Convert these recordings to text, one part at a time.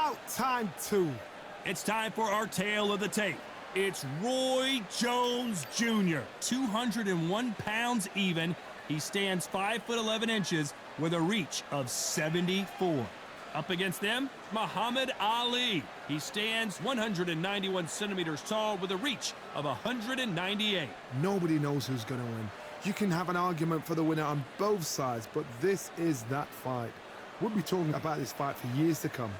about time too. It's time for our tale of the tape. It's Roy Jones Jr., 201 pounds even. He stands 5'11" with a reach of 74. Up against them, Muhammad Ali. He stands 191 centimeters tall with a reach of 198. Nobody knows who's going to win. You can have an argument for the winner on both sides, but this is that fight. We'll be talking about this fight for years to come.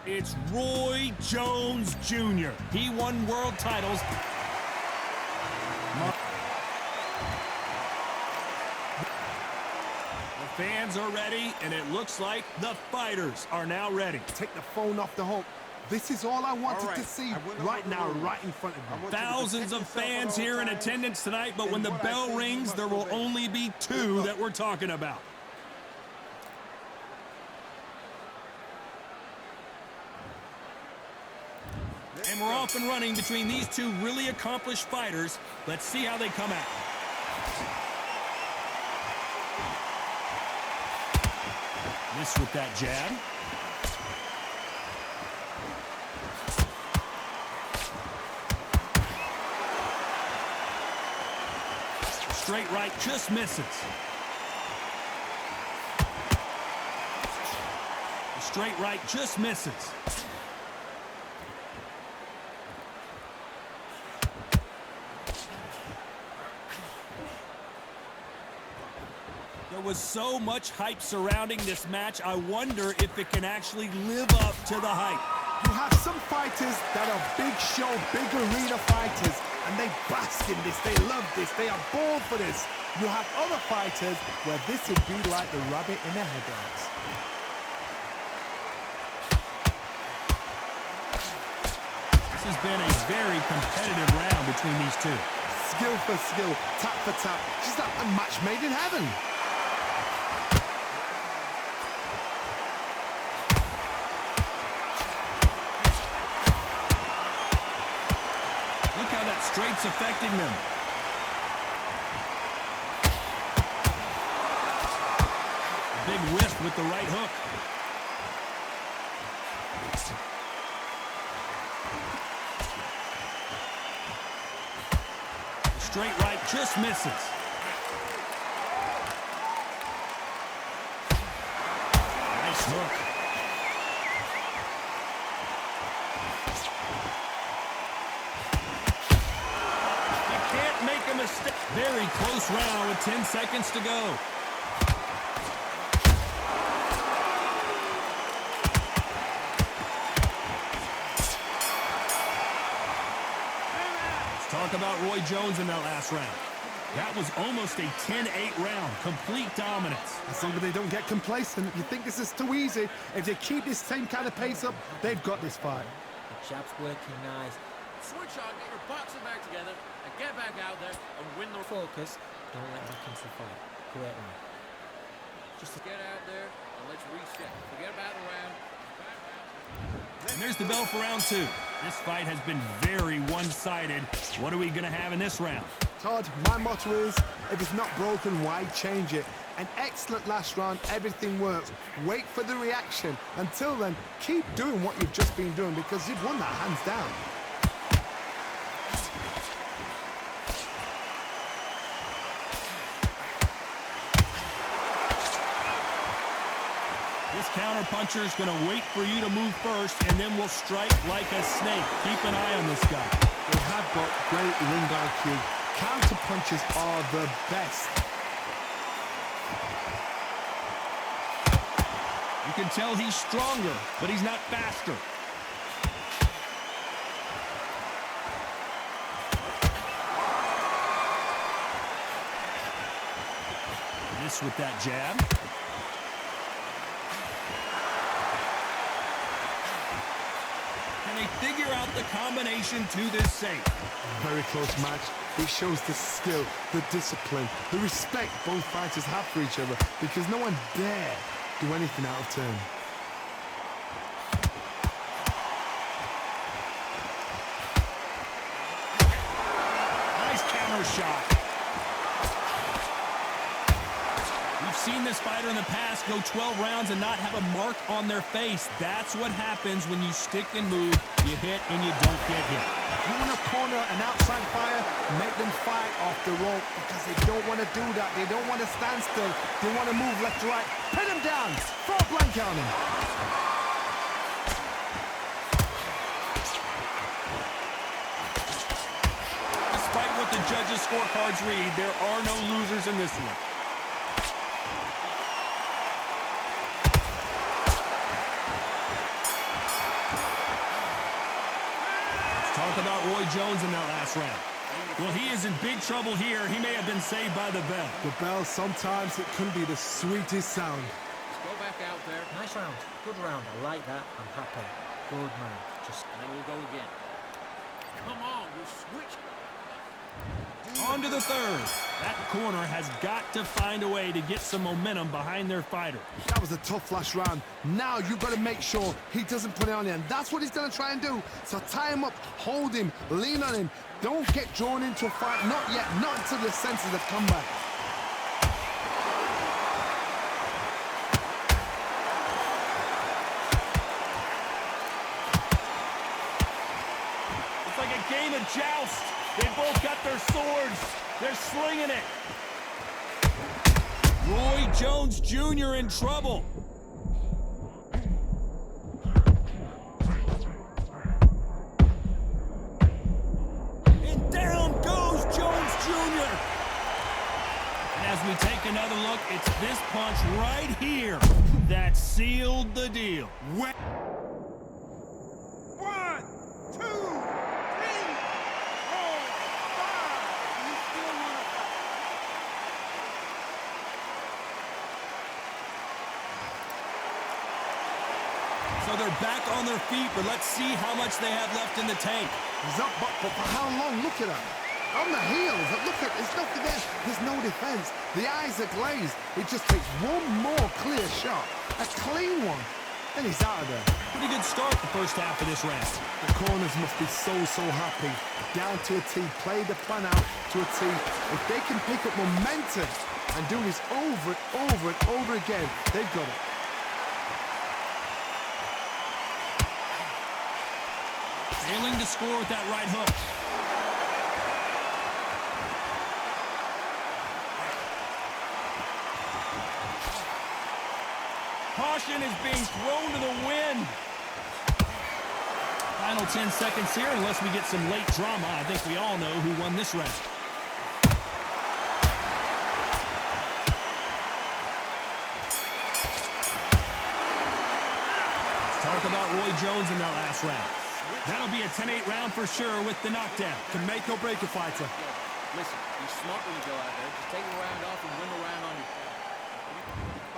It's Roy Jones Jr. He won world titles. The fans are ready, and it looks like the fighters are now ready. Take the phone off the hook. This is all I wanted to see right now, right in front of me. Thousands of fans here in attendance tonight, but when the bell rings, there will only be two that we're talking about. And we're off and running between these two really accomplished fighters. Let's see how they come out. Miss with that jab. Straight right just misses. The straight right just misses. There was so much hype surrounding this match, I wonder if it can actually live up to the hype. You have some fighters that are big show, big arena fighters, and they bask in this, they love this, they are born for this. You have other fighters where this would be like the rabbit in the headlights. This has been a very competitive round between these two. Skill for skill, tap for tap, just like a match made in heaven. Look how that straight's affecting them. Big whiff with the right hook. Straight right just misses. Nice hook. You can't make a mistake. Very close round with 10 seconds to go. Talk about Roy Jones in that last round. That was almost a 10-8 round. Complete dominance. As long as they don't get complacent, you think this is too easy. If they keep this same kind of pace up, they've got this fight. The jab's working nice. Switch on, get your boxing back together, and get back out there and win the focus. Don't let back into the fight. Great round. Just get out there and let's reset. Forget about the round. And there's the bell for round two. This fight has been very one-sided. What are we going to have in this round? Todd, my motto is, if it's not broken, why change it? An excellent last round, everything works. Wait for the reaction. Until then, keep doing what you've just been doing because you've won that hands down. This counter-puncher is going to wait for you to move first, and then will strike like a snake. Keep an eye on this guy. They have got great ring IQ. Counter-punches are the best. You can tell he's stronger, but he's not faster. Miss with that jab. They figure out the combination to this safe. Very close match. It shows the skill, the discipline, the respect both fighters have for each other because no one dare do anything out of turn. Nice counter shot. We've seen this fighter in the past go 12 rounds and not have a mark on their face. That's what happens when you stick and move, you hit, and you don't get hit. You want to corner an outside fighter, make them fight off the rope because they don't want to do that. They don't want to stand still. They want to move left to right. Pin him down. Throw a blanket on him. Despite what the judges' scorecards read, there are no losers in this one. Talk about Roy Jones in that last round. Well, he is in big trouble here. He may have been saved by the bell. The bell, sometimes it can be the sweetest sound. Let's go back out there. Nice round. Good round. I like that. I'm happy. Good man. Just And then we'll go again. Come on, we'll switch. On to the third. That corner has got to find a way to get some momentum behind their fighter. That was a tough last round. Now you've got to make sure he doesn't put it on you, and that's what he's going to try and do. So tie him up, hold him, lean on him. Don't get drawn into a fight. Not yet. Not until your senses have come back. It's like a game of joust. They both got their swords. They're slinging it. Roy Jones Jr. in trouble. And down goes Jones Jr. And as we take another look, it's this punch right here that sealed the deal. One, two, three, 4, 5. You still want to fight. So they're back on their feet, but let's see how much they have left in the tank. He's up, but for how long? Look at him. On the heels. Look at, there's nothing there. There's no defense. The eyes are glazed. It just takes one more clear shot. A clean one. And he's out of there. Pretty good start the first half of this round. The corners must be so happy. Down to a T. Play the plan out to a T. If they can pick up momentum and do this over and over again, they've got it. Failing to score with that right hook. Caution is being thrown to the wind. Final 10 seconds here, unless we get some late drama. I think we all know who won this round. Let's talk about Roy Jones in that last round. That'll be a 10-8 round for sure with the knockdown. Can make or break a fighter. Listen, be smart when you go out there. Just take a round off and win the round on your...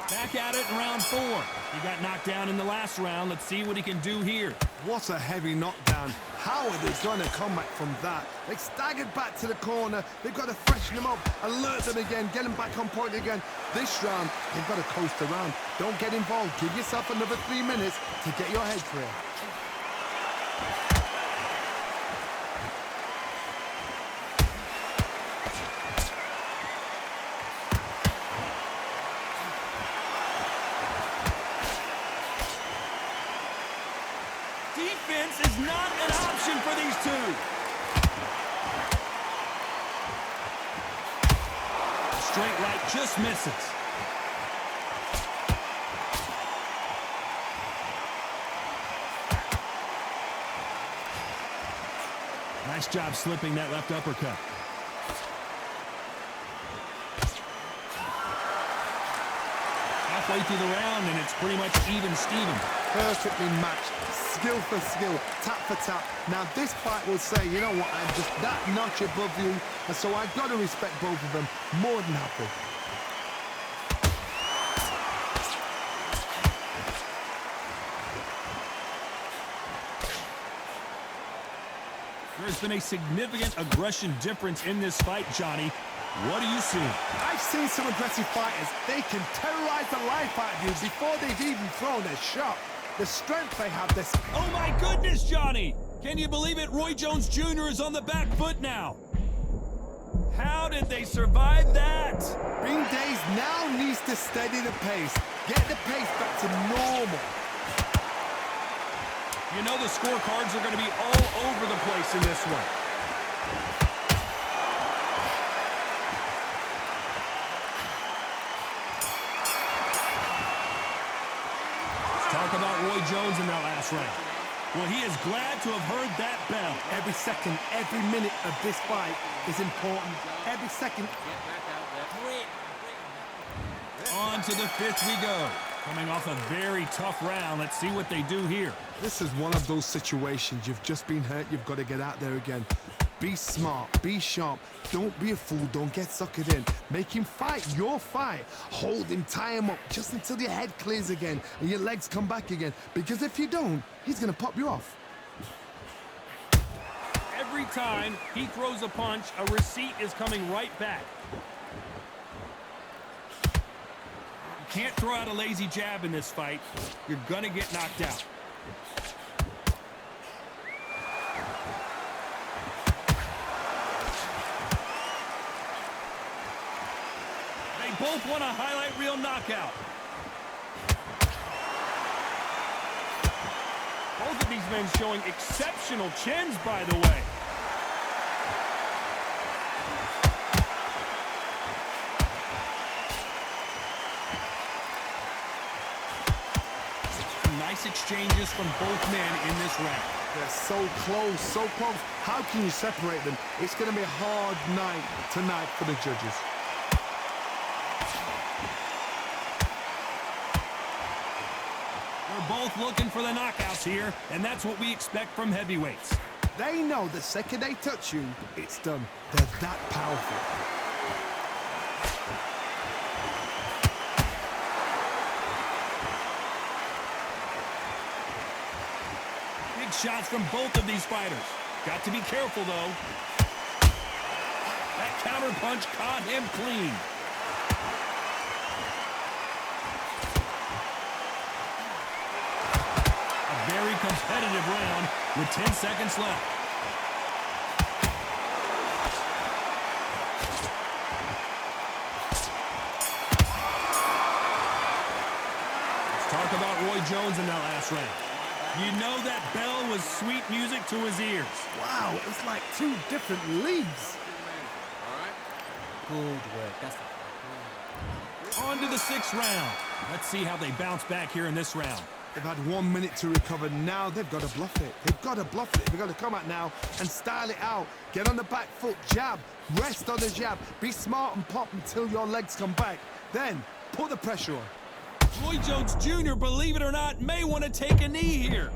Back at it in round 4. He got knocked down in the last round. Let's see what he can do here. What a heavy knockdown. How are they going to come back from that? They staggered back to the corner. They've got to freshen them up, alert them again, get them back on point again. This round, they've got to coast around. Don't get involved. Give yourself another 3 minutes to get your head clear. Defense is not an option for these two. Straight right just misses. Nice job slipping that left uppercut. Halfway through the round, and it's pretty much even Steven. Perfectly matched, skill for skill, tap for tap. Now this fight will say, you know what, I'm just that notch above you, and so I've got to respect both of them more than happy. There's been a significant aggression difference in this fight, Johnny. What do you see? I've seen some aggressive fighters. They can terrorize the life out of you before they've even thrown a shot. The strength they have, this... Oh my goodness, Johnny! Can you believe it? Roy Jones Jr. is on the back foot now. How did they survive that? Bean Days now needs to steady the pace. Get the pace back to normal. You know the scorecards are going to be all over the place in this one. Let's talk about Roy Jones in that last round. Well, he is glad to have heard that bell. Every second, every minute of this fight is important. Every second. On to the fifth we go. Coming off a very tough round. Let's see what they do here. This is one of those situations. You've just been hurt. You've got to get out there again. Be smart. Be sharp. Don't be a fool. Don't get suckered in. Make him fight your fight. Hold him. Tie him up just until your head clears again and your legs come back again. Because if you don't, he's going to pop you off. Every time he throws a punch, a receipt is coming right back. You can't throw out a lazy jab in this fight. You're going to get knocked out. They both want a highlight reel knockout. Both of these men showing exceptional chins, by the way. Nice exchanges from both men in this round. They're so close, so close. How can you separate them? It's going to be a hard night tonight for the judges. They're both looking for the knockouts here, and that's what we expect from heavyweights. They know the second they touch you, it's done. They're that powerful. Big shots from both of these fighters. Got to be careful, though. That counter punch caught him clean. A very competitive round with 10 seconds left. Let's talk about Roy Jones in that last round. You know that bell was sweet music to his ears. Wow, it's like two different leagues. Good work. That's On to the sixth round. Let's see how they bounce back here in this round. They've had 1 minute to recover. Now they've got to bluff it. They've got to bluff it. They've got to come out now and style it out. Get on the back foot, jab, rest on the jab. Be smart and pop until your legs come back. Then put the pressure on. Roy Jones Jr., believe it or not, may want to take a knee here.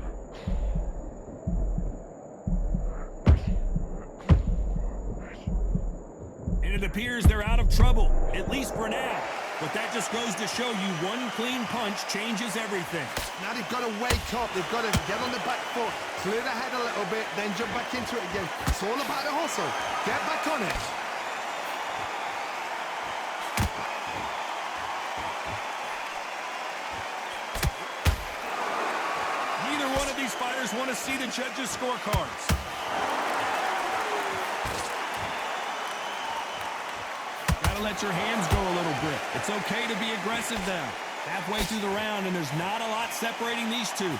And it appears they're out of trouble, at least for now. But that just goes to show you one clean punch changes everything. Now they've got to wake up. They've got to get on the back foot, clear the head a little bit, then jump back into it again. It's all about the hustle. Get back on it. Neither one of these fighters want to see the judges' scorecards. Gotta let your hands go a little bit. It's okay to be aggressive now. Halfway through the round, and there's not a lot separating these two.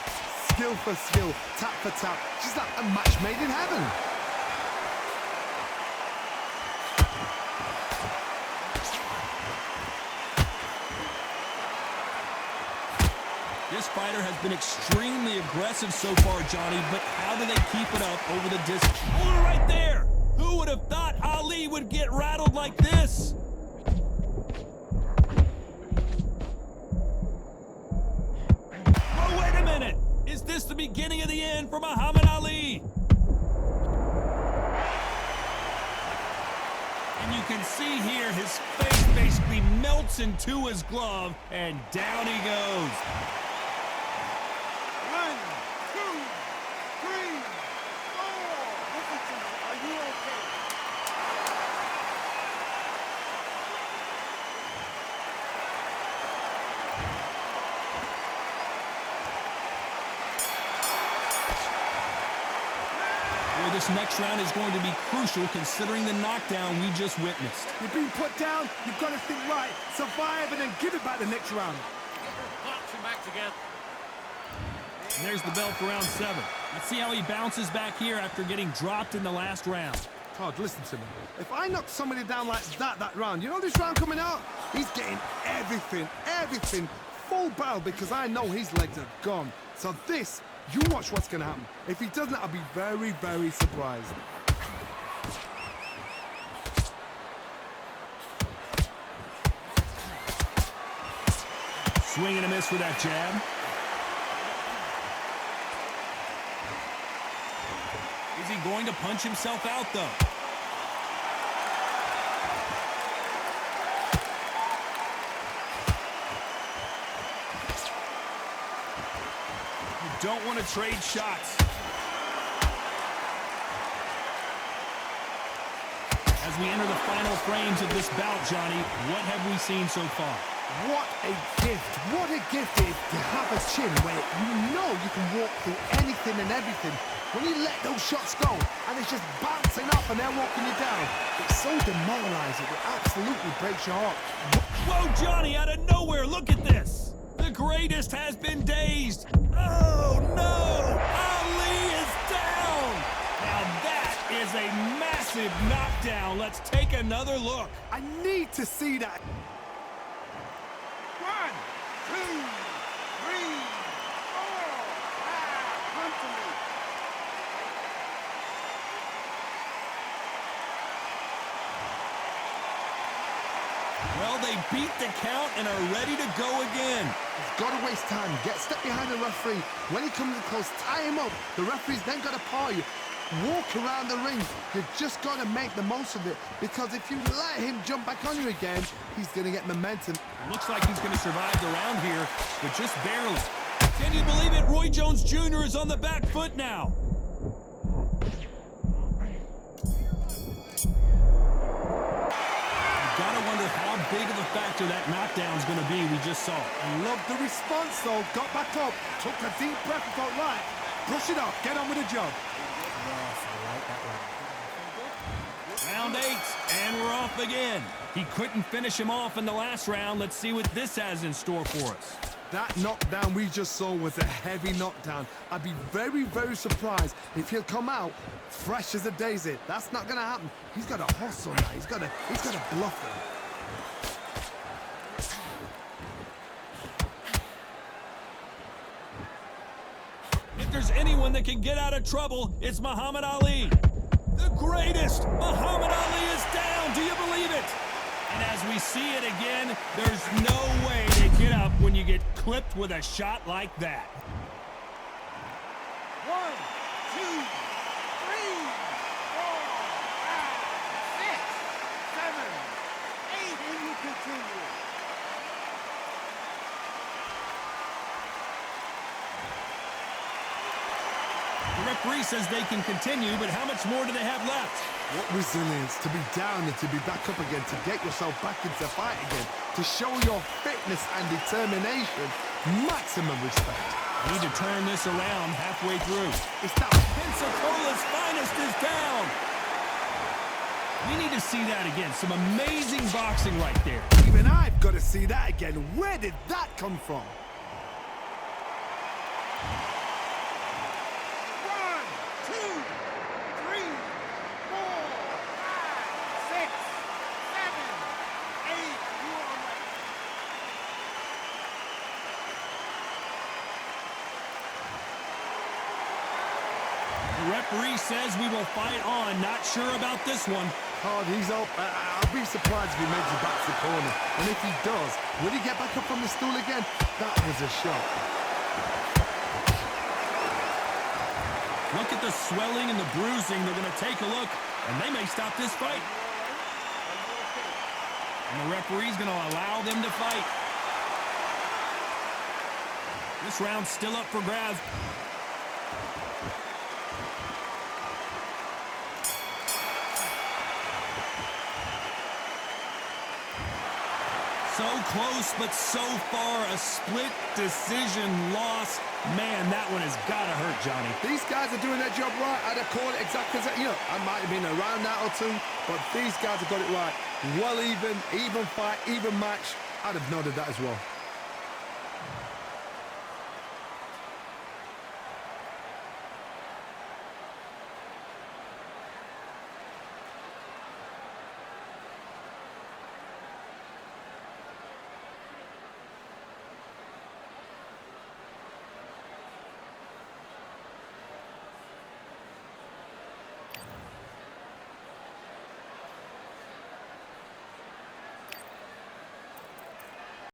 Skill for skill, tap for tap. Just like a match made in heaven. This fighter has been extremely aggressive so far, Johnny, but how do they keep it up over the distance? Oh, right there! Who would have thought Ali would get rattled like this? Oh, wait a minute! Is this the beginning of the end for Muhammad Ali? And you can see here his face basically melts into his glove, and down he goes. 1, 2, 3, 4. Listen to me. Are you okay? Well, the this next round is going to be crucial considering the knockdown we just witnessed. You've been put down, you've got to think right, survive, and then give it back the next round. Boxing back together. And there's the bell for round 7. Let's see how he bounces back here after getting dropped in the last round. Todd, listen to me. If I knock somebody down like that round, you know this round coming out? He's getting everything, full barrel because I know his legs are gone. So this, you watch what's going to happen. If he doesn't, I'll be very, very surprised. Swing and a miss with that jab. Is he going to punch himself out, though? You don't want to trade shots. As we enter the final frames of this bout, Johnny, what have we seen so far? What a gift. What a gift it is to have a chin where you know you can walk through anything and everything. When you let those shots go and it's just bouncing off and they're walking you down, it's so demoralizing. It absolutely breaks your heart. Whoa, Johnny, out of nowhere, look at this. The greatest has been dazed. Oh, no, Ali is down. Now that is a massive knockdown. Let's take another look. I need to see that. 1, 2, 3, 4, 5. Come to me. Well, they beat the count and are ready to go again. He's got to waste time. Get step behind the referee. When he comes in close, tie him up. The referee's then got to paw you. Walk around the ring. You've just got to make the most of it. Because if you let him jump back on you again, he's going to get momentum. Looks like he's going to survive the round here, but just barely. Can you believe it? Roy Jones Jr. is on the back foot now. Gotta wonder how big of a factor that knockdown is going to be we just saw. Loved the response, though. Got back up, took a deep breath and thought, right, brush it off, get on with the job. Yes, I like that one. Round 8, and we're off again. He couldn't finish him off in the last round. Let's see what this has in store for us. That knockdown we just saw was a heavy knockdown. I'd be very, very surprised if he'll come out fresh as a daisy. That's not going to happen. He's got to hustle now. He's got to bluff him. If there's anyone that can get out of trouble, it's Muhammad Ali. The greatest! Muhammad Ali is down! Do you believe it? And as we see it again, there's no way to get up when you get clipped with a shot like that. 1, 2, 3, 4, 5, 6, 7, 8, and you continue. The referee says they can continue, but how much more do they have left? What resilience to be down and to be back up again, to get yourself back into fight again, to show your fitness and determination. Maximum respect. Need to turn this around halfway through. It's that Pensacola's finest is down. We need to see that again. Some amazing boxing right there. even I've got to see that again. Where did that come from? 1, 2, 3, 4, 5, 6, 7, 8. You are right. The referee says we will fight on. Not sure about this one. Hard, he's up. I'll be surprised if he makes it back to the corner. And if he does, will he get back up from the stool again? That was a shot. Look at the swelling and the bruising. They're going to take a look, and they may stop this fight. And the referee's going to allow them to fight. This round's still up for grabs. So close, but so far a split decision loss. Man, that one has got to hurt, Johnny. These guys are doing their job right. I'd have called it exactly as that. You know, I might have been around that or two, but these guys have got it right. Well even fight, even match. I'd have noted that as well.